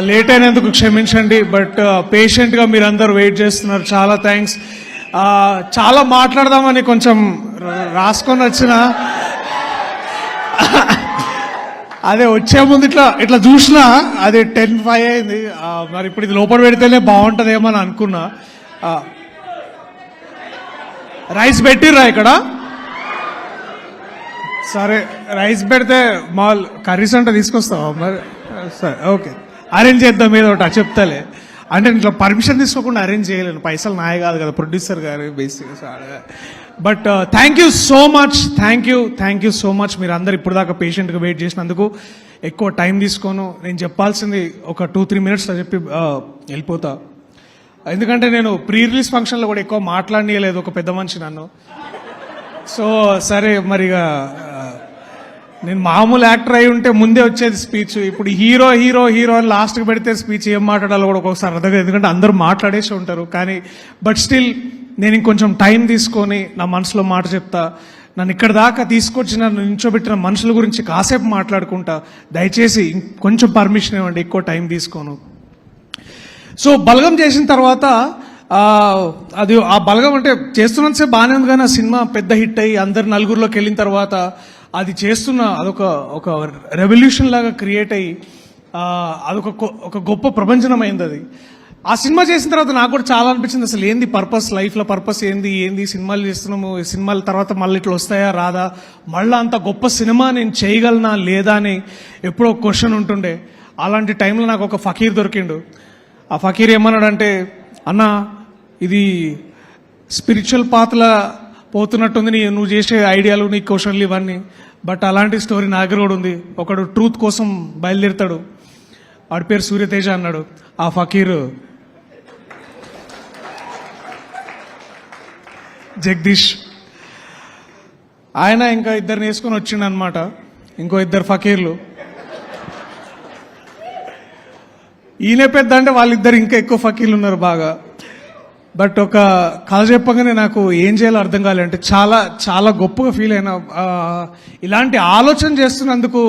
Late అయినందుకు క్షమించండి, but పేషెంట్గా మీరందరూ వెయిట్ చేస్తున్నారు. చాలా థ్యాంక్స్. చాలా మాట్లాడదామని కొంచెం రాసుకొని వచ్చిన, అదే వచ్చే ముందు ఇట్లా చూసినా అది 10:05 అయింది. మరి ఇప్పుడు ఇది లోపల పెడితేనే బాగుంటుందేమో అని అనుకున్నా. రైస్ పెట్టిర్రా ఇక్కడ? సరే, రైస్ పెడితే మాల్ కర్రీస్ అంటే తీసుకొస్తావా మరి? సరే, ఓకే, అరేంజ్ చేద్దాం ఏదో ఒకటి చెప్తాలే. అంటే ఇట్లా పర్మిషన్ తీసుకోకుండా అరేంజ్ చేయలేను, పైసలు నాయ కాదు కదా, ప్రొడ్యూసర్ గారు బేసిక్గా. But thank you so much, thank you so much. మీరు అందరు ఇప్పుడు దాకా పేషెంట్గా వెయిట్ చేసినందుకు. ఎక్కువ టైం తీసుకోను, నేను చెప్పాల్సింది ఒక 2-3 మినిట్స్లో చెప్పి వెళ్ళిపోతా. ఎందుకంటే నేను ప్రీ రిలీజ్ ఫంక్షన్లో కూడా ఎక్కువ మాట్లాడనీయలేదు ఒక పెద్ద మనిషి నన్ను. సో సరే, మరిగా నేను మామూలు యాక్టర్ అయి ఉంటే ముందే వచ్చేది స్పీచ్. ఇప్పుడు హీరో హీరో హీరో అని లాస్ట్కి పెడితే స్పీచ్ ఏం మాట్లాడాలో కూడా ఒక్కొక్కసారి అర్థం, ఎందుకంటే అందరూ మాట్లాడేసి ఉంటారు. కానీ బట్ స్టిల్ నేను ఇంకొంచెం టైం తీసుకొని నా మనసులో మాట చెప్తా. నన్ను ఇక్కడ దాకా తీసుకొచ్చి నన్ను నించోబెట్టిన మనుషుల గురించి కాసేపు మాట్లాడుకుంటా. దయచేసి కొంచెం పర్మిషన్ ఇవ్వండి, ఎక్కువ టైం తీసుకోను. సో బలగం చేసిన తర్వాత అది ఆ బలగం అంటే చేస్తున్నంతసేపు బాగానే ఉంది, కానీ ఆ సినిమా పెద్ద హిట్ అయ్యి అందరు నలుగురిలోకి వెళ్ళిన తర్వాత అది చేస్తున్న అదొక రెవల్యూషన్ లాగా క్రియేట్ అయ్యి అదొక గొప్ప ప్రపంచనం అయింది అది. ఆ సినిమా చేసిన తర్వాత నాకు కూడా చాలా అనిపించింది, అసలు ఏంది పర్పస్, లైఫ్లో పర్పస్ ఏంది సినిమాలు చేస్తున్నాము, సినిమాల తర్వాత మళ్ళీ ఇట్లా వస్తాయా రాదా, మళ్ళీ అంత గొప్ప సినిమా నేను చేయగలనా లేదా అని ఎప్పుడో క్వశ్చన్ ఉంటుండే. అలాంటి టైంలో నాకు ఒక ఫకీర్ దొరికిండు. ఆ ఫకీర్ ఏమన్నాడంటే, అన్న ఇది స్పిరిచువల్ పాత్లా పోతున్నట్టుంది నువ్వు చేసే ఐడియాలు, నీ క్వశ్చన్లు ఇవన్నీ, బట్ అలాంటి స్టోరీ నా దగ్గర కూడా ఉంది. ఒకడు ట్రూత్ కోసం బయలుదేరుతాడు, వాడి పేరు సూర్యతేజ అన్నాడు. ఆ ఫకీర్ జగదీష్, ఆయన ఇంకా ఇద్దరిని వేసుకొని వచ్చిండు అనమాట, ఇంకో ఇద్దరు ఫకీర్లు. ఈయన పెద్ద అంటే వాళ్ళిద్దరు ఇంకా ఎక్కువ ఫకీర్లు ఉన్నారు బాగా. బట్ ఒక కథ చెప్పగానే నాకు ఏం చేయాలో అర్థం కాలే. అంటే చాలా చాలా గొప్పగా ఫీల్ అయినా. ఇలాంటి ఆలోచన చేస్తున్నందుకు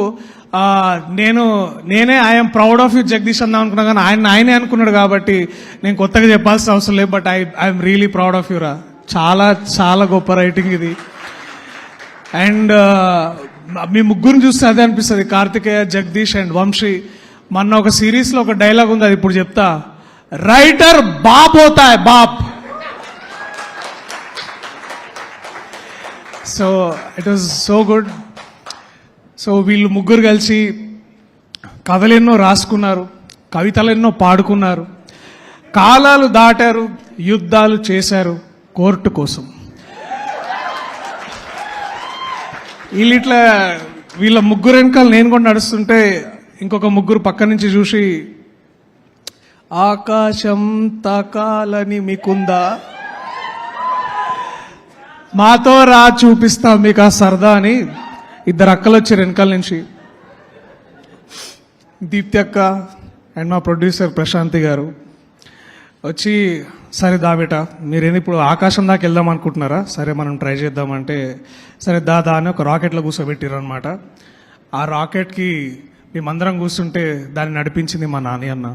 నేనే I'm proud of you Jagadish అందాం అనుకున్నా, కానీ ఆయనే అనుకున్నాడు కాబట్టి నేను కొత్తగా చెప్పాల్సిన అవసరం లేదు. But I'm really proud of you రా. చాలా చాలా గొప్ప రైటింగ్ ఇది. అండ్ మీ ముగ్గురిని చూస్తే అదే అనిపిస్తుంది, కార్తికేయ, జగదీష్ అండ్ వంశీ. మొన్న ఒక సిరీస్లో ఒక డైలాగ్ ఉంది, అది ఇప్పుడు చెప్తా. రైటర్ బాప్ హోతా హై బాప్. So it was so good. So వీళ్ళు ముగ్గురు కలిసి కథలెన్నో రాసుకున్నారు, కవితలెన్నో పాడుకున్నారు, కాలాలు దాటారు, యుద్ధాలు చేశారు కోర్టు కోసం. వీళ్ళ ముగ్గురు వెనకాల నేను కూడా నడుస్తుంటే ఇంకొక ముగ్గురు పక్క నుంచి చూసి, ఆకాశం తాకాలని మీకుందా, మాతో రా చూపిస్తా మీకు ఆ సరదా అని ఇద్దరు అక్కలు వచ్చారు వెనకాల నుంచి. దీప్తి అక్క అండ్ మా ప్రొడ్యూసర్ ప్రశాంతి గారు వచ్చి, సరే దాబేట మీరేంది ఇప్పుడు ఆకాశం దాకా వెళ్దాం అనుకుంటున్నారా, సరే మనం ట్రై చేద్దామంటే, సరే దాదా అని ఒక రాకెట్లో కూర్చోబెట్టారు అనమాట. ఆ రాకెట్కి మేమందరం కూర్చుంటే దాన్ని నడిపించింది మా నాని అన్న.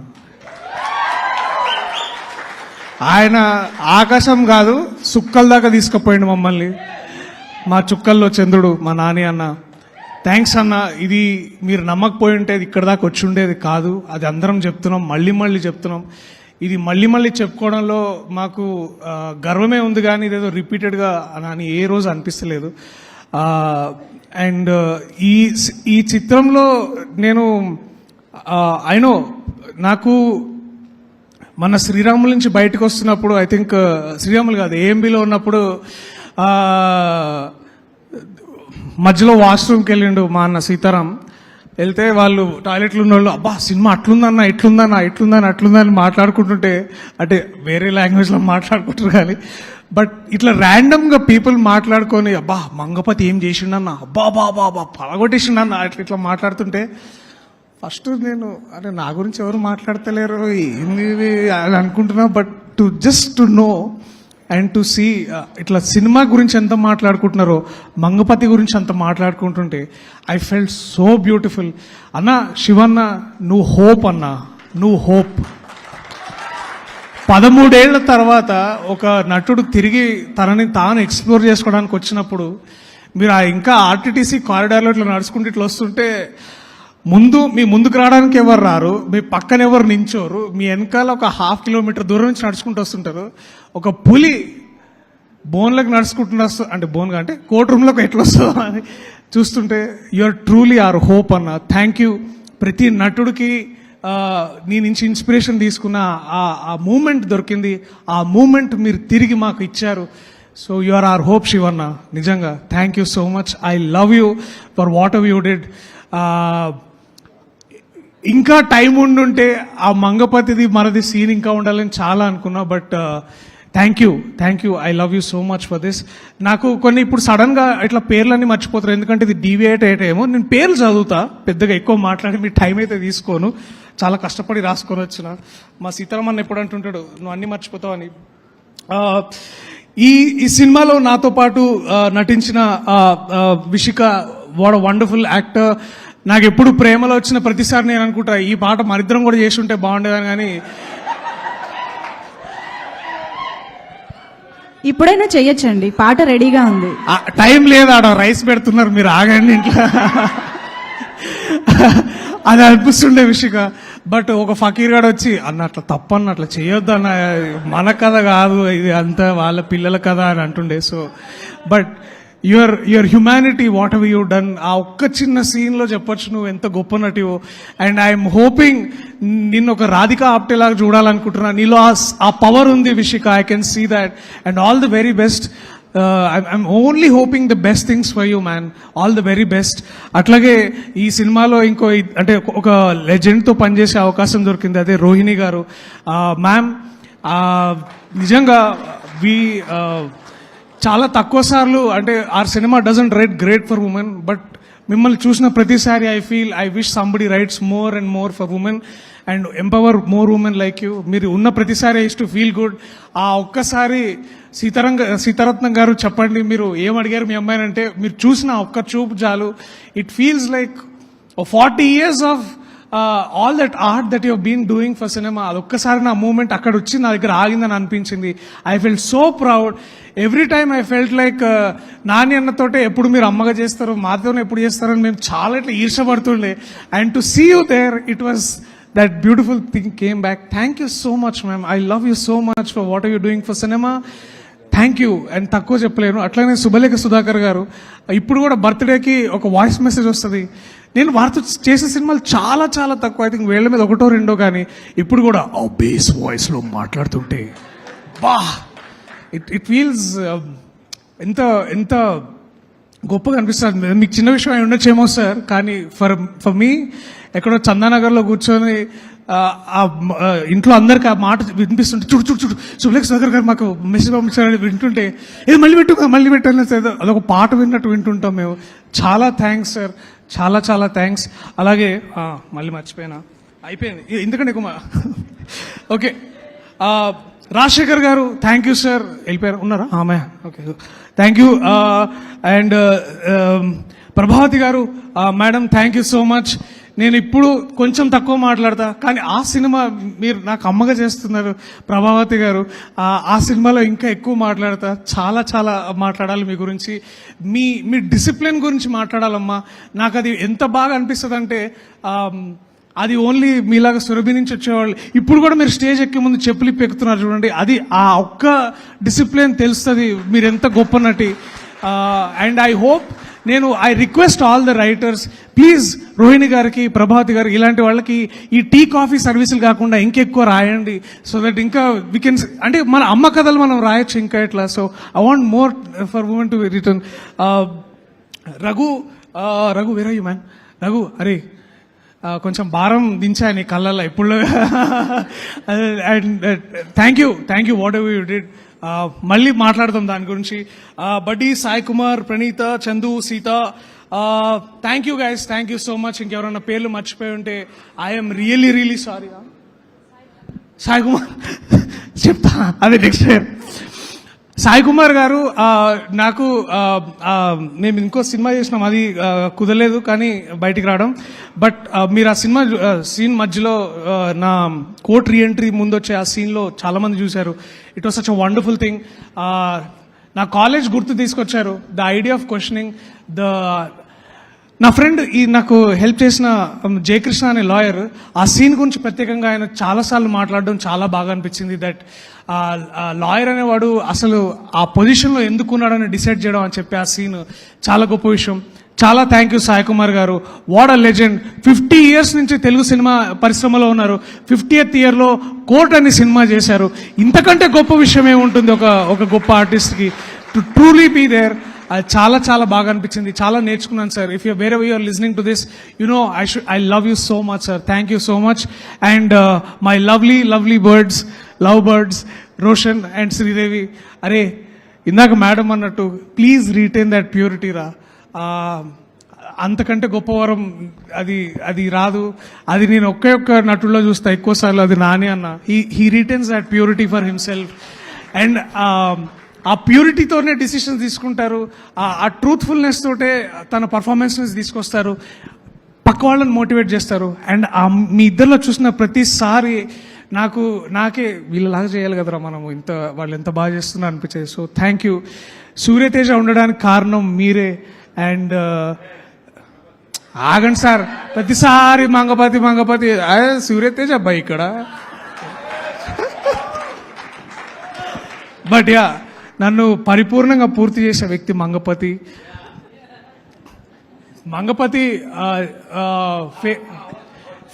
ఆయన ఆకాశం కాదు సుక్కల దాకా తీసుకుపోయిండు మమ్మల్ని. మా చుక్కల్లో చంద్రుడు మా నాని అన్న. థ్యాంక్స్ అన్న. ఇది మీరు నమ్మకపోయి ఉంటే ఇక్కడ దాకా వచ్చి ఉండేది కాదు. అది అందరం చెప్తున్నాం, మళ్ళీ చెప్తున్నాం. ఇది మళ్ళీ చెప్పుకోవడంలో మాకు గర్వమే ఉంది, కానీ ఇదేదో రిపీటెడ్గా అని ఏ రోజు అనిపిస్తలేదు. అండ్ ఈ చిత్రంలో నేను అయినో నాకు మన శ్రీరాముల నుంచి బయటకు వస్తున్నప్పుడు, ఐ థింక్ శ్రీరాములు కాదు ఏఎంబీలో ఉన్నప్పుడు మధ్యలో వాష్రూమ్కి వెళ్ళిండు మా అన్న సీతారాం. వెళ్తే వాళ్ళు టాయిలెట్లు ఉన్న వాళ్ళు, అబ్బా సినిమా అట్లుందన్నా అట్లుందని మాట్లాడుకుంటుంటే, అంటే వేరే లాంగ్వేజ్లో మాట్లాడుకుంటారు కానీ, బట్ ఇట్లా ర్యాండమ్గా పీపుల్ మాట్లాడుకొని, అబ్బా మంగపతి ఏం చేసిండన్నా, అబ్బా బాబా పలగొట్టేసిండన్నా, ఇట్లా మాట్లాడుతుంటే ఫస్ట్ నేను అంటే నా గురించి ఎవరు మాట్లాడతలేరు ఏంది అని అనుకుంటున్నా. But to know and to see ఇట్లా సినిమా గురించి ఎంత మాట్లాడుకుంటున్నారో, మంగపతి గురించి అంత మాట్లాడుకుంటుంటే ఐ ఫెల్ట్ సో బ్యూటిఫుల్. అన్న శివన్న నువ్వు హోప్ అన్న, నువ్వు హోప్. 13 ఏళ్ల తర్వాత ఒక నటుడు తిరిగి తనని తాను ఎక్స్ప్లోర్ చేసుకోవడానికి వచ్చినప్పుడు మీరు ఇంకా ఆర్టీటీసీ కారిడార్లో ఇట్లా నడుచుకుంటూ ఇట్లా వస్తుంటే మీ ముందుకు రావడానికి ఎవరు రారు, మీ పక్కన ఎవరు నించోరు, మీ వెనకాల ఒక 1/2 కిలోమీటర్ దూరం నుంచి నడుచుకుంటూ వస్తుంటారు. ఒక పులి బోన్లకు నడుచుకుంటున్న అంటే బోన్గా అంటే కోర్ట్ రూమ్లోకి ఎట్లా వస్తుందో అని చూస్తుంటే you are truly our hope అన్న. Thank you. ప్రతి నటుడికి నీ నుంచి ఇన్స్పిరేషన్ తీసుకున్న ఆ మూమెంట్ దొరికింది, ఆ మూమెంట్ మీరు తిరిగి మాకు ఇచ్చారు. So you are our hope Shivanna. నిజంగా thank you so much. I love you for whatever you did. ఇంకా టైం ఉండుంటే ఆ మంగపతిది మనది సీన్ ఇంకా ఉండాలని చాలా అనుకున్నా. But thank you. I love you so much for this. నాకు కొన్ని ఇప్పుడు సడన్గా ఇట్లా పేర్లన్నీ మర్చిపోతారు, ఎందుకంటే ఇది డీవియేట్ అయ్యేటేమో. నేను పేర్లు చదువుతా, పెద్దగా ఎక్కువ మాట్లాడి మీ టైం అయితే తీసుకోను. చాలా కష్టపడి రాసుకొని వచ్చిన. మా సీతారామన్ ఎప్పుడు అంటుంటాడు నువ్వు అన్నీ మర్చిపోతావు అని. ఈ సినిమాలో నాతో పాటు నటించిన విషిక, వాట్ వండర్ఫుల్ యాక్టర్. నాకు ఎప్పుడు ప్రేమలో వచ్చిన ప్రతిసారి నేను అనుకుంటా ఈ పాట మరిద్దరం కూడా చేసి ఉంటే బాగుండేదని, కానీ ఇప్పుడైనా చెయ్యొచ్చండి, పాట రెడీగా ఉంది. టైం లేదు, ఆడ రైస్ పెడుతున్నారు, మీరు ఆగండి ఇంట్లో. అది అనిపిస్తుండే విషిక. బట్ ఒక ఫకీర్ గాడు వచ్చి అన్న అట్లా తప్పన్న, అట్లా చేయొద్దు అన్న, మన కథ కాదు ఇది, అంతా వాళ్ళ పిల్లల కథ అని అంటుండే. So but your humanity, what ever you done, ఆ ఒక్క చిన్న సీన్లో చెప్పొచ్చు నువ్వు ఎంత గొప్ప నటివో. అండ్ ఐఎమ్ హోపింగ్ నిన్ను ఒక రాధికా ఆప్టేలాగా చూడాలనుకుంటున్నా. నీలో ఆ పవర్ ఉంది Vishika, I can see that. And all the very best. I'm only hoping the best things for you man. All the very best. అట్లాగే ఈ సినిమాలో అంటే ఒక లెజెండ్తో పనిచేసే అవకాశం దొరికింది, అదే రోహిణి గారు. మ్యామ్ నిజంగా చాలా తక్కువ సార్లు అంటే our cinema doesn't write great for women, but మిమ్మల్ని చూసిన ప్రతిసారి I wish somebody writes more and more for women and empower more women like you. మీరు ఉన్న ప్రతిసారి I use to feel good. ఆ ఒక్కసారి సీతారత్నం గారు చెప్పండి, మీరు ఏం అడిగారు మీ అమ్మాయిని అంటే, మీరు చూసిన ఒక్క చూపు చాలు, it feels like 40 years of all that art that you been doing for cinema. అదొక్కసారి నా మూమెంట్ అక్కడ వచ్చి నా దగ్గర ఆగిందని అనిపించింది. I felt so proud. Every time I felt like Nani అన్నతోటే ఎప్పుడు మీరు అమ్మగా చేస్తారు, మాతోనే ఎప్పుడు చేస్తారని మేము చాలా ఇట్లా ఈర్షపడుతుండే. And to see you there, it was that beautiful thing came back. Thank you so much ma'am. I love you so much for what are you doing for cinema. Thank you. And తక్కువ చెప్పలేను. అట్లానే శుభలేఖ సుధాకర్ గారు, ఇప్పుడు కూడా బర్త్డేకి ఒక voice message వస్తుంది. నేను వారితో చేసే సినిమాలు చాలా చాలా తక్కువ, ఐ థింక్ వేళ్ల మీద 1 or 2, కానీ ఇప్పుడు కూడా ఆ బేస్ వాయిస్లో మాట్లాడుతుంటే బా ఇట్ ఫీల్స్ ఎంత ఎంత గొప్పగా అనిపిస్తుంది. మీకు చిన్న విషయం అయి ఉండొచ్చేమో సార్, కానీ ఫర్ మీ ఎక్కడో చందానగర్లో కూర్చొని ఇంట్లో అందరికి ఆ మాట వినిపిస్తుంటే చూడు శుభలేఖ సుధాకర్ గారు మాకు మెసేజ్ పంపించారని వింటుంటే ఏది మళ్ళీ పెట్టాలి అదొక పాట విన్నట్టు వింటుంటాం మేము. చాలా థ్యాంక్స్ సార్, చాలా చాలా థ్యాంక్స్. అలాగే మళ్ళీ మర్చిపోయినా, అయిపోయింది ఎందుకంటే ఎక్కువ. ఓకే, రాజశేఖర్ గారు థ్యాంక్ యూ సార్. వెళ్ళిపోయారు, ఉన్నారా? Okay, thank you. And Prabhavathi garu, madam thank you so much. నేను ఇప్పుడు కొంచెం తక్కువ మాట్లాడతా, కానీ ఆ సినిమా మీరు నాకు అమ్మగా చేస్తున్నారు ప్రభావతి గారు. ఆ సినిమాలో ఇంకా ఎక్కువ మాట్లాడతా, చాలా చాలా మాట్లాడాలి మీ గురించి. మీ డిసిప్లిన్ గురించి మాట్లాడాలమ్మా. నాకు అది ఎంత బాగా అనిపిస్తుంది అంటే, అది ఓన్లీ మీలాగా సురభి నుంచి వచ్చేవాళ్ళు ఇప్పుడు కూడా మీరు స్టేజ్ ఎక్కే ముందు చెప్పులు ఇప్పి ఎక్కుతున్నారు చూడండి, అది ఆ ఒక్క డిసిప్లిన్ తెలుస్తుంది మీరు ఎంత గొప్ప నటి. And I request all the writers, please Rohini గారికి, ప్రభావతి గారికి, ఇలాంటి వాళ్ళకి ఈ టీ కాఫీ సర్వీసులు కాకుండా ఇంకెక్కువ రాయండి. సో దట్ ఇంకా వీ కెన్, అంటే మన అమ్మ కథలు మనం రాయొచ్చు ఇంకా ఇట్లా. So I want more for women to return. Raghu where are you man? Raghu, అరే కొంచెం భారం దించాను నీ కళ్ళల్లో ఇప్పుడు. And thank you whatever you did. మళ్ళీ మాట్లాడదాం దాని గురించి. Buddy, Sai Kumar, Praneetha, Chandu, Seetha, thank you guys, thank you so much. ఇంకెవరన్నా పేర్లు మర్చిపోయి ఉంటే I'm really sorry. Sai Kumar చెప్తా, అదే నెక్స్ట్ ఇయర్. సాయి కుమార్ గారు నాకు మేము ఇంకో సినిమా చేసినాం, అది కుదరలేదు కానీ బయటికి రావడం. బట్ మీరు ఆ సినిమా సీన్ మధ్యలో నా కోర్ట్ రీఎంట్రీ ముందు వచ్చే ఆ సీన్లో చాలా మంది చూశారు. It was such a wonderful thing. నా కాలేజ్ గుర్తు తీసుకొచ్చారు. ద ఐడియా ఆఫ్ క్వశ్చనింగ్ నా ఫ్రెండ్ నాకు హెల్ప్ చేసిన జయకృష్ణ అనే లాయర్, ఆ సీన్ గురించి ప్రత్యేకంగా ఆయన చాలాసార్లు మాట్లాడడం చాలా బాగా అనిపించింది. దట్ లాయర్ అనేవాడు అసలు ఆ పొజిషన్లో ఎందుకున్నాడని డిసైడ్ చేయడం అని చెప్పి ఆ సీన్ చాలా గొప్ప విషయం. చాలా థ్యాంక్ యూ సాయి కుమార్ గారు. What a legend. 50 years నుంచి తెలుగు సినిమా పరిశ్రమలో ఉన్నారు. 50th yearలో కోర్ట్ అని సినిమా చేశారు. ఇంతకంటే గొప్ప విషయం ఏముంటుంది ఒక గొప్ప ఆర్టిస్ట్కి. To truly be there. అది చాలా చాలా బాగా అనిపించింది. చాలా నేర్చుకున్నాను sir. If you wherever you're listening to this, I love you so much sir. Thank you so much. And my lovely birds, love birds, Roshan and Sridevi. అరే ఇందాక మేడం అన్నట్టు ప్లీజ్ రీటైన్ దట్ ప్యూరిటీ రా. అంతకంటే గొప్ప వరం అది రాదు. అది నేను ఒక్క నటుల్లో చూస్తా ఎక్కువసార్లు. అది నాని అన్న. He retains that purity for himself. And ఆ ప్యూరిటీతోనే డిసిషన్స్ తీసుకుంటారు. ఆ ట్రూత్ఫుల్నెస్ తోటే తన పర్ఫార్మెన్స్ని తీసుకొస్తారు. పక్క వాళ్ళని మోటివేట్ చేస్తారు. అండ్ మీ ఇద్దరిలో చూసిన ప్రతిసారి నాకే వీళ్ళలాగా చేయాలి కదరా మనము, వాళ్ళు ఎంత బాగా చేస్తున్నారు అనిపించేది. So thank you. సూర్యతేజ ఉండడానికి కారణం మీరే. అండ్ ఆగండి సార్, ప్రతిసారి మంగపతి సూర్యతేజ అబ్బాయి ఇక్కడ. బట్ యా, నన్ను పరిపూర్ణంగా పూర్తి చేసే వ్యక్తి మంగపతి.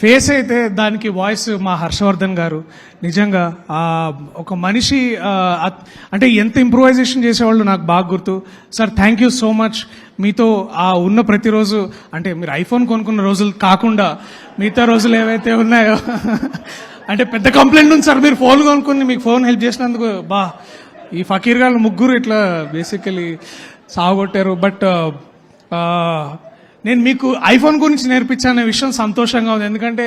ఫేస్ అయితే దానికి వాయిస్ మా హర్షవర్ధన్ గారు. నిజంగా ఒక మనిషి అంటే ఎంత ఇంప్రూవైజేషన్ చేసేవాళ్ళు నాకు బాగా గుర్తు. Sir thank you so much. మీతో ఉన్న ప్రతిరోజు, అంటే మీరు ఐఫోన్ కొనుక్కున్న రోజులు కాకుండా మిగతా రోజులు ఏవైతే ఉన్నాయో అంటే పెద్ద కంప్లైంట్ ఉంది సార్, మీరు ఫోన్ కొనుక్కుని మీకు ఫోన్ హెల్ప్ చేసినందుకు ఈ ఫకీర్ గారు ముగ్గురు ఇట్లా బేసికలీ సాగొట్టారు. బట్ నేను మీకు ఐఫోన్ గురించి నేర్పించానే విషయం సంతోషంగా ఉంది. ఎందుకంటే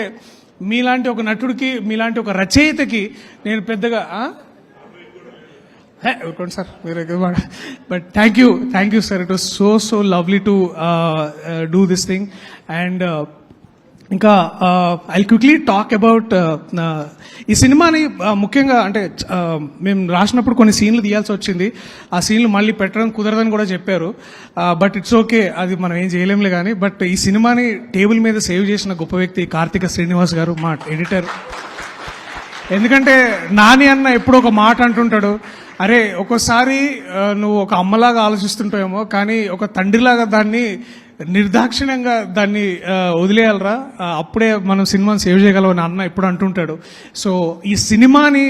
మీలాంటి ఒక నటుడికి, మీలాంటి ఒక రచయితకి నేను పెద్దగా సార్ మీరు. But thank you sir. It was so lovely to do this thing. And ఇంకా ఐ క్విక్లీ టాక్ అబౌట్ ఈ సినిమాని. ముఖ్యంగా అంటే మేము రాసినప్పుడు కొన్ని సీన్లు తీయాల్సి వచ్చింది. ఆ సీన్లు మళ్ళీ పెట్టడం కుదరదని కూడా చెప్పారు. బట్ ఇట్స్ ఓకే, అది మనం ఏం చేయలేంలే కానీ. బట్ ఈ సినిమాని టేబుల్ మీద సేవ్ చేసిన గొప్ప వ్యక్తి కార్తిక శ్రీనివాస్ గారు, మా ఎడిటర్. ఎందుకంటే నాని అన్న ఎప్పుడో ఒక మాట అంటుంటాడు, అరే ఒక్కోసారి నువ్వు ఒక అమ్మలాగా ఆలోచిస్తుంటావేమో కానీ ఒక తండ్రిలాగా దాన్ని నిర్దాక్షిణ్యంగా దాన్ని వదిలేయాలరా, అప్పుడే మనం సినిమాని సేవ్ చేయగలం అని అన్న ఎప్పుడు అంటుంటాడు. సో ఈ సినిమాని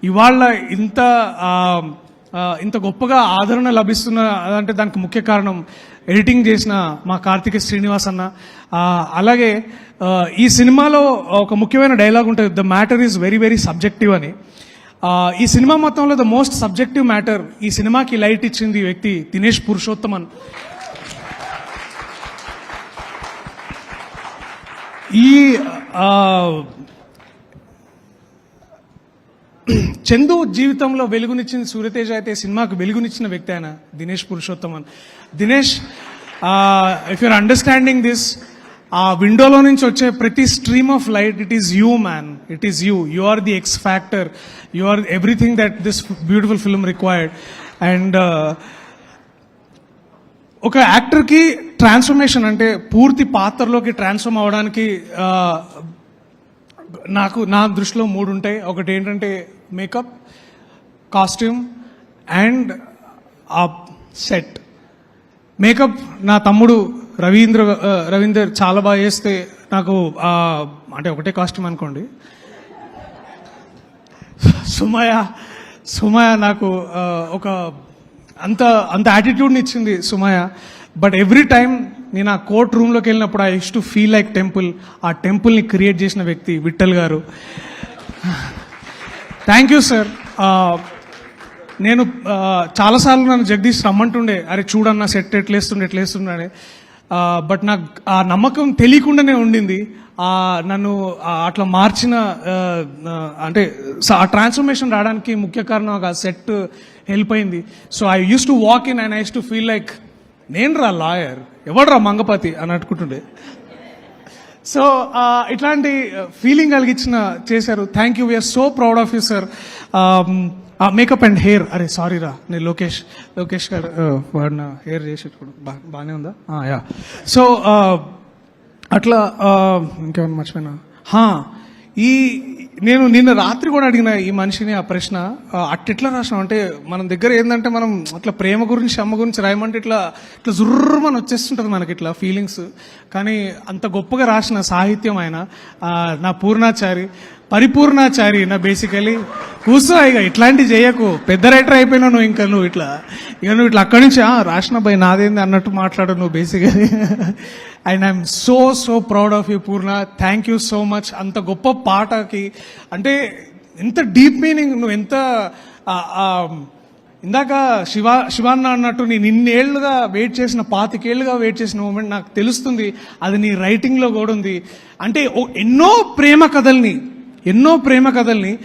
ఇవాళ ఇంత గొప్పగా ఆదరణ లభిస్తున్న అంటే దానికి ముఖ్య కారణం ఎడిటింగ్ చేసిన మా కార్తిక శ్రీనివాస్ అన్న. అలాగే ఈ సినిమాలో ఒక ముఖ్యమైన డైలాగ్ ఉంటుంది, the matter is very subjective అని. ఈ సినిమా మొత్తంలో ద మోస్ట్ సబ్జెక్టివ్ మ్యాటర్, ఈ సినిమాకి లైట్ ఇచ్చింది వ్యక్తి దినేష్ పురుషోత్తమన్. ఈ చందు జీవితంలో వెలుగునిచ్చిన సూర్యతేజ అయితే సినిమాకు వెలుగునిచ్చిన వ్యక్తి ఆయన Dinesh Purushothaman. Dinesh, if your understanding this, ఆ విండోలో నుంచి వచ్చే ప్రతి stream of light, it is you man, it is you are the X factor, you are everything that this beautiful film required. And ఒక యాక్టర్కి ట్రాన్స్ఫర్మేషన్ అంటే పూర్తి పాత్రలోకి ట్రాన్స్ఫర్మ్ అవ్వడానికి నా దృష్టిలో 3 ఉంటాయి. ఒకటి ఏంటంటే మేకప్, కాస్ట్యూమ్ అండ్ ఆ సెట్. మేకప్ నా తమ్ముడు రవీందర్ చాలా బాగా చేస్తే నాకు అంటే ఒకటే కాస్ట్యూమ్ అనుకోండి. సుమయ నాకు ఒక అంత యాటిట్యూడ్ని ఇచ్చింది సుమయ. బట్ ఎవ్రీ టైమ్ నేను ఆ కోర్ట్ రూమ్లోకి వెళ్ళినప్పుడు I use to feel like temple. ఆ టెంపుల్ని క్రియేట్ చేసిన వ్యక్తి విఠల్ గారు. Thank you sir. నేను చాలాసార్లు నన్ను జగదీష్ రమ్మంటుండే, అరే చూడన్నా సెట్ ఎట్లేస్తుండే. బట్ నాకు ఆ నమ్మకం తెలియకుండానే ఉండింది. నన్ను అట్లా మార్చిన అంటే ఆ ట్రాన్స్ఫర్మేషన్ రావడానికి ముఖ్య కారణం ఆ సెట్ హెల్ప్ అయింది. So I use to walk in and I use to feel like నేను రా లాయర్, ఎవడు రా మంగపతి అని అనుకుంటుండే. సో ఇట్లాంటి ఫీలింగ్ కలిగించిన చేశారు. Thank you, we're so proud of you sir. Makeup and hair, అరే సారీ రా, నేను లోకేష్ గారు వాడిన హెయిర్ చేసేటప్పుడు బాగానే ఉందా? యా. సో అట్లా ఇంకేమన్నా మర్చిపోయినా, నేను నిన్న రాత్రి కూడా అడిగిన ఈ మనిషిని ఆ ప్రశ్న, అట్టెట్లా రాసినాం అంటే మన దగ్గర ఏంటంటే మనం అట్లా ప్రేమ గురించి అమ్మ గురించి రాయమంటే ఇట్లా జుర్రమని వచ్చేస్తుంటుంది మనకి ఇట్లా ఫీలింగ్స్. కానీ అంత గొప్పగా రాసిన సాహిత్యం ఆయన నా పూర్ణాచారి, పరిపూర్ణాచారి నా బేసికలీ. కూర్చో ఇక ఇట్లాంటివి చేయకు, పెద్ద రైటర్ అయిపోయినావు నువ్వు. నువ్వు ఇట్లా అక్కడి నుంచి రాసిన భయ్ నాదేంది అన్నట్టు మాట్లాడు నువ్వు basically. And I'm so proud of you Purna, thank you so much. అంత గొప్ప పాటకి అంటే ఎంత డీప్ మీనింగ్, నువ్వు ఎంత ఇందాక శివాన్న అన్నట్టు నేను ఇన్నేళ్లుగా వెయిట్ చేసిన 25 ఏళ్లుగా వెయిట్ చేసిన మూమెంట్ నాకు తెలుస్తుంది, అది నీ రైటింగ్లో కూడా ఉంది. అంటే ఎన్నో ప్రేమ కథల్ని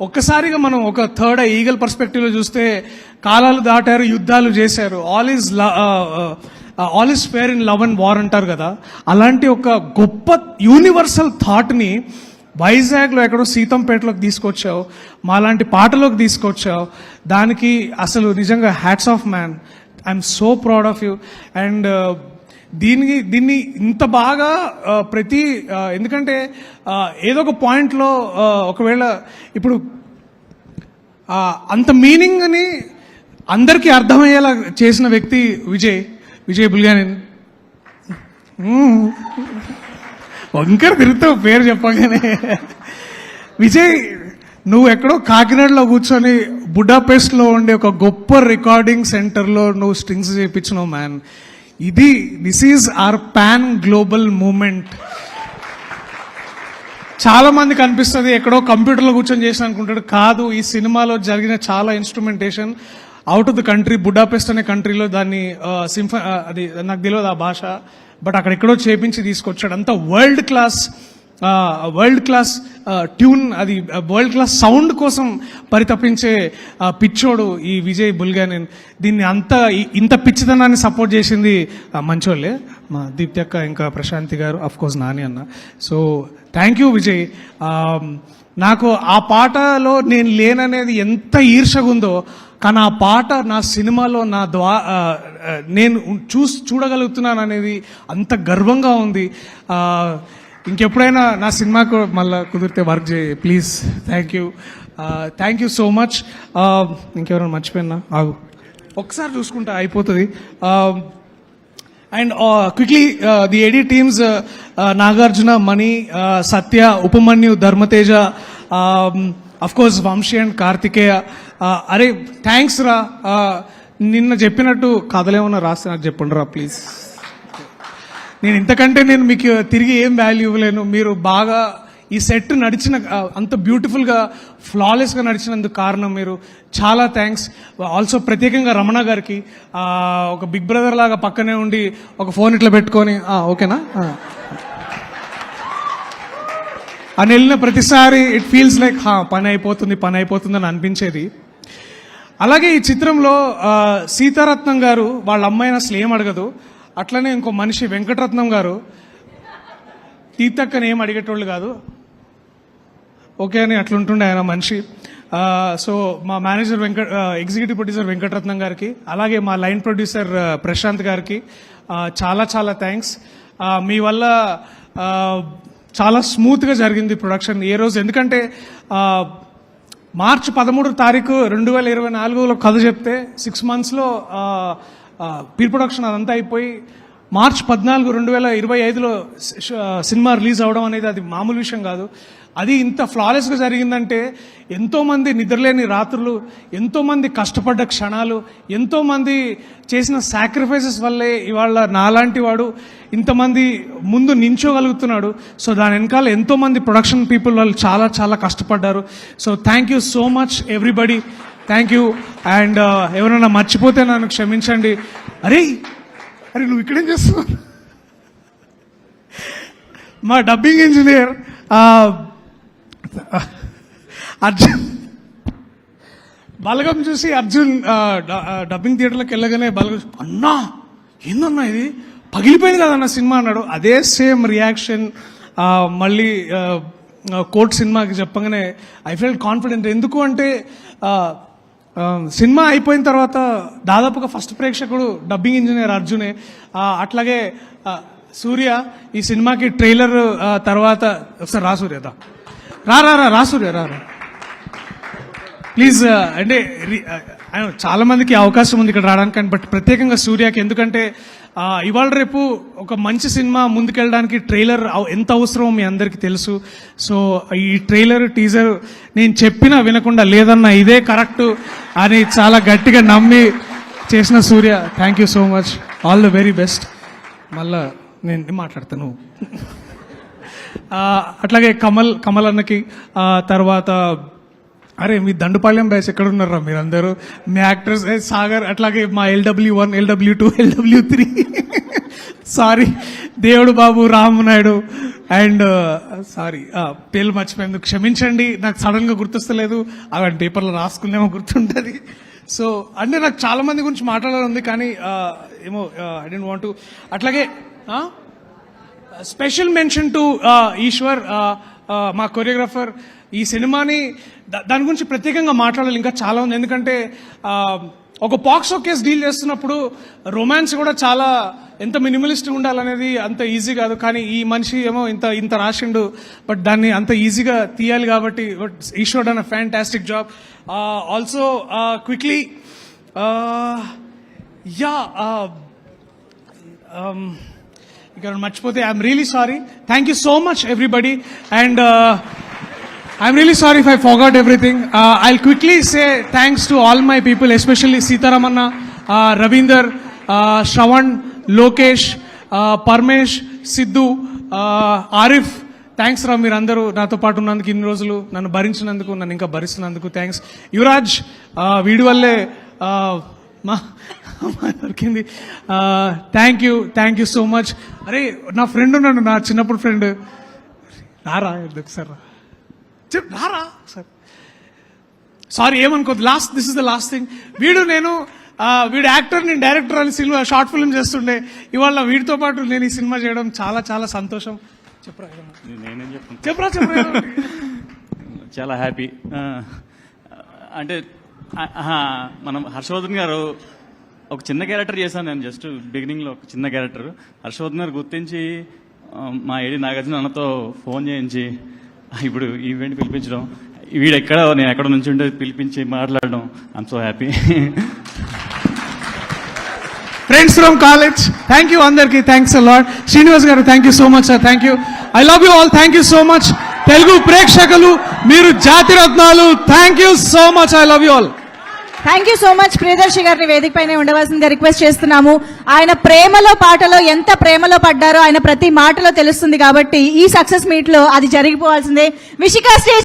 ఒక్కసారిగా మనం ఒక థర్డ్ ఈగల్ పర్స్పెక్టివ్లో చూస్తే కాలాలు దాటారు, యుద్ధాలు చేశారు, all is fair in love and war అంటారు కదా. అలాంటి ఒక గొప్ప యూనివర్సల్ థాట్ని వైజాగ్లో ఎక్కడో సీతంపేటలోకి తీసుకొచ్చావు, మాలాంటి పాటలోకి తీసుకొచ్చావు. దానికి అసలు నిజంగా hats off man. I'm so proud of you. And దీన్ని ఇంత బాగా ఎందుకంటే ఏదో ఒక పాయింట్లో ఒకవేళ ఇప్పుడు అంత మీనింగ్ని అందరికీ అర్థమయ్యేలా చేసిన వ్యక్తి విజయ్ బుల్గానిన్. వంకర తిరుగుతావు పేరు చెప్పగానే. విజయ్, నువ్వు ఎక్కడో కాకినాడలో కూర్చొని బుడాపెస్ట్లో ఉండే ఒక గొప్ప రికార్డింగ్ సెంటర్లో నువ్వు స్ట్రింగ్స్ చేయించినావు man. This is our pan global moment. చాలా మందికి అనిపిస్తుంది ఎక్కడో కంప్యూటర్లో కూర్చొని చేసిన అనుకుంటాడు. కాదు, ఈ సినిమాలో జరిగిన చాలా instrumentation out of the country, Budapest అనే కంట్రీలో దాన్ని అది నాకు తెలియదు ఆ భాష, బట్ అక్కడ ఎక్కడో చేపించి తీసుకొచ్చాడు. అంత వరల్డ్ క్లాస్ ట్యూన్, అది వరల్డ్ క్లాస్ సౌండ్ కోసం పరితపించే పిచ్చోడు ఈ విజయ్ బుల్గానిన్. దీన్ని ఇంత పిచ్చితనాన్ని సపోర్ట్ చేసింది మంచోళ్ళే, మా దీప్తి అక్క, ఇంకా ప్రశాంతి గారు, అఫ్ కోర్స్ నాని అన్న. So thank you Vijay. నాకు ఆ పాటలో నేను లేననేది ఎంత ఈర్షగా ఉందో, కానీ ఆ పాట నా సినిమాలో నేను చూడగలుగుతున్నాను అనేది అంత గర్వంగా ఉంది. ఇంకెప్పుడైనా నా సినిమాకు మళ్ళీ కుదిరితే వర్క్ చేయి please. Thank you so much. ఇంకెవరైనా మర్చిపోయినా ఆగు, ఒకసారి చూసుకుంటా అయిపోతుంది. And quickly the AD teams, Nagarjuna, Mani, Satya, Upamanyu, Dharmateja, of course Vamsi and Karthikeya. అరే థ్యాంక్స్ రా. నిన్న చెప్పినట్టు కథలేమన్నా రాస్తే నాకు చెప్పండి రా ప్లీజ్. నేను ఇంతకంటే మీకు తిరిగి ఏం వాల్యూ ఇవ్వలేను. మీరు బాగా ఈ సెట్ నడిచిన అంత బ్యూటిఫుల్గా ఫ్లాలెస్గా నడిచినందుకు కారణం మీరు. చాలా థ్యాంక్స్. ఆల్సో ప్రత్యేకంగా రమణ గారికి, ఒక బిగ్ బ్రదర్ లాగా పక్కనే ఉండి ఒక ఫోన్ ఇట్లా పెట్టుకొని ఓకేనా అని వెళ్ళిన ప్రతిసారి ఇట్ ఫీల్స్ లైక్ పని అయిపోతుంది అని అనిపించేది. అలాగే ఈ చిత్రంలో సీతారత్నం గారు వాళ్ళ అమ్మాయిని అసలు ఏం అడగదు. అట్లనే ఇంకో మనిషి వెంకటరత్నం గారు తీర్థక్కని ఏం అడిగేటోళ్ళు కాదు, ఓకే అని అట్లుంటుండే ఆయన మనిషి. సో మా మేనేజర్ ఎగ్జిక్యూటివ్ ప్రొడ్యూసర్ వెంకటరత్నం గారికి, అలాగే మా లైన్ ప్రొడ్యూసర్ ప్రశాంత్ గారికి చాలా థ్యాంక్స్. మీ వల్ల చాలా స్మూత్గా జరిగింది ప్రొడక్షన్ ఏ రోజు. ఎందుకంటే మార్చి 13 తారీఖు 2024లో కథ చెప్తే 6 monthsలో ప్రీ ప్రొడక్షన్ అదంతా అయిపోయి మార్చి 14, 2025లో సినిమా రిలీజ్ అవడం అనేది అది మామూలు విషయం కాదు. అది ఇంత ఫ్లాలెస్గా జరిగిందంటే ఎంతోమంది నిద్రలేని రాత్రులు, ఎంతోమంది కష్టపడ్డ క్షణాలు, ఎంతోమంది చేసిన సాక్రిఫైసెస్ వల్లే ఇవాళ నాలాంటి వాడు ఇంతమంది ముందు నించోగలుగుతున్నాడు. సో దాని వెనకాల ఎంతోమంది ప్రొడక్షన్ పీపుల్ వాళ్ళు చాలా కష్టపడ్డారు. So thank you so much everybody. Thank you. And ఎవరైనా మర్చిపోతే నన్ను క్షమించండి. అరే అరే నువ్వు ఇక్కడేం చేస్తున్నావు? మా డబ్బింగ్ ఇంజనీర్ అర్జున్ బలగం చూసి అర్జున్ డబ్బింగ్ థియేటర్లోకి వెళ్ళగానే బలగం అన్నా ఏందన్నా ఇది పగిలిపోయింది కదన్న సినిమా అన్నాడు. అదే సేమ్ రియాక్షన్ మళ్ళీ కోర్ట్ సినిమాకి చెప్పగానే ఐ ఫెల్ట్ కాన్ఫిడెంట్. ఎందుకు అంటే సినిమా అయిపోయిన తర్వాత దాదాపుగా ఫస్ట్ ప్రేక్షకుడు డబ్బింగ్ ఇంజనీర్ అర్జునే. అట్లాగే సూర్య ఈ సినిమాకి ట్రైలర్ తర్వాత ఒకసారి రా సూర్య రా సూర్య రా ప్లీజ్. అంటే చాలా మందికి అవకాశం ఉంది ఇక్కడ రావడానికి, బట్ ప్రత్యేకంగా సూర్యకి ఎందుకంటే ఇవాళ రేపు ఒక మంచి సినిమా ముందుకెళ్ళడానికి ట్రైలర్ ఎంత అవసరమో మీ అందరికీ తెలుసు. సో ఈ ట్రైలర్ టీజర్ నేను చెప్పినా వినకుండా లేదన్నా ఇదే కరెక్ట్ అని చాలా గట్టిగా నమ్మి చేసిన Surya, thank you so much, all the very best. మళ్ళా నేను మాట్లాడతాను. అట్లాగే కమల్ అన్నకి తర్వాత అరే మీ దండుపాళ్యం బ్యాచ్ ఎక్కడ ఉన్నారా మీరందరూ, మీ యాక్టర్స్ సాగర్, అట్లాగే మా LW1, LW2, LW3 సారీ దేవుడు బాబు, రామనాయుడు అండ్ సారీ పేర్లు మర్చిపోయింది, క్షమించండి. నాకు సడన్ గా గుర్తొస్తలేదు, అవి పేపర్లో రాసుకునేమో గుర్తుంటుంది. సో అంటే నాకు చాలా మంది గురించి మాట్లాడాలి కానీ ఏమో ఐ డోంట్ వాంట్ టు. అట్లాగే స్పెషల్ మెన్షన్ టు ఈశ్వర్, మా కొరియోగ్రాఫర్. ఈ సినిమాని దాని గురించి ప్రత్యేకంగా మాట్లాడాలి, ఇంకా చాలా ఉంది. ఎందుకంటే ఒక పాక్సో కేసు డీల్ చేస్తున్నప్పుడు రొమాన్స్ కూడా చాలా ఎంత మినిమలిస్ట్ ఉండాలనేది అంత ఈజీ కాదు. కానీ ఈ మనిషి ఏమో ఇంత రాసిండు, బట్ దాన్ని అంత ఈజీగా తీయాలి కాబట్టి Eshwar done a fantastic job. Also quickly ఇక్కడ మర్చిపోతే I'm really sorry. Thank you so much everybody and I'm really sorry if I forgot everything. I'll quickly say thanks to all my people, especially Sitaramanna, Ravinder, Shravan, Lokesh, Parmesh, Sidhu, Arif. Thanks రా, మీరందరూ నాతో పాటు ఉన్నందుకు, ఇన్ని రోజులు నన్ను భరించినందుకు, నన్ను ఇంకా భరిస్తున్నందుకు థ్యాంక్స్. యువరాజ్ వీడి వల్లే మా దొరికింది. Thank you so much. అరే నా ఫ్రెండ్ ఉన్నాడు, నా చిన్నప్పుడు ఫ్రెండ్, రారా ఎందుకు సార్ రారా సార్, సారీ ఏమనుకోద్దు. This is the last thing. వీడు యాక్టర్, నేను డైరెక్టర్ అని సినిమా షార్ట్ ఫిల్మ్ చేస్తుండే. ఇవాళ వీడితో పాటు నేను ఈ సినిమా చేయడం చాలా చాలా సంతోషం. చెప్పరా చాలా హ్యాపీ. అంటే మనం హర్షవర్ధన్ గారు ఒక చిన్న క్యారెక్టర్ చేశాను నేను, జస్ట్ బిగినింగ్లో ఒక చిన్న క్యారెక్టర్. హర్షవర్ధన్ గారు గుర్తించి మా ఏడి నాగార్జున అన్నతో ఫోన్ చేయించి ఇప్పుడు ఈవెంట్ పిలిపించడం, నేను ఎక్కడ నుంచి ఉంటే పిలిపించి మాట్లాడడం, I'm so happy. Friends from college, thank you అందరికి, థ్యాంక్స్ అ లాట్. శ్రీనివాస్ గారు thank you so much sir, thank you. I love you all, thank you so much. Telugu ప్రేక్షకులు మీరు జాతి రత్నాలు, thank you so much, I love you all. Thank you so much. Priyadarshi గారిని వేదిక పైన ఉండవలసిందిగా request చేస్తున్నాము. ఆయన ప్రేమలో పాటలో ఎంత ప్రేమలో పడ్డారో ఆయన ప్రతి మాటలో తెలుస్తుంది కాబట్టి ఈ సక్సెస్ మీట్ లో అది జరిగిపోవాల్సిందే. విషికా స్టేజ్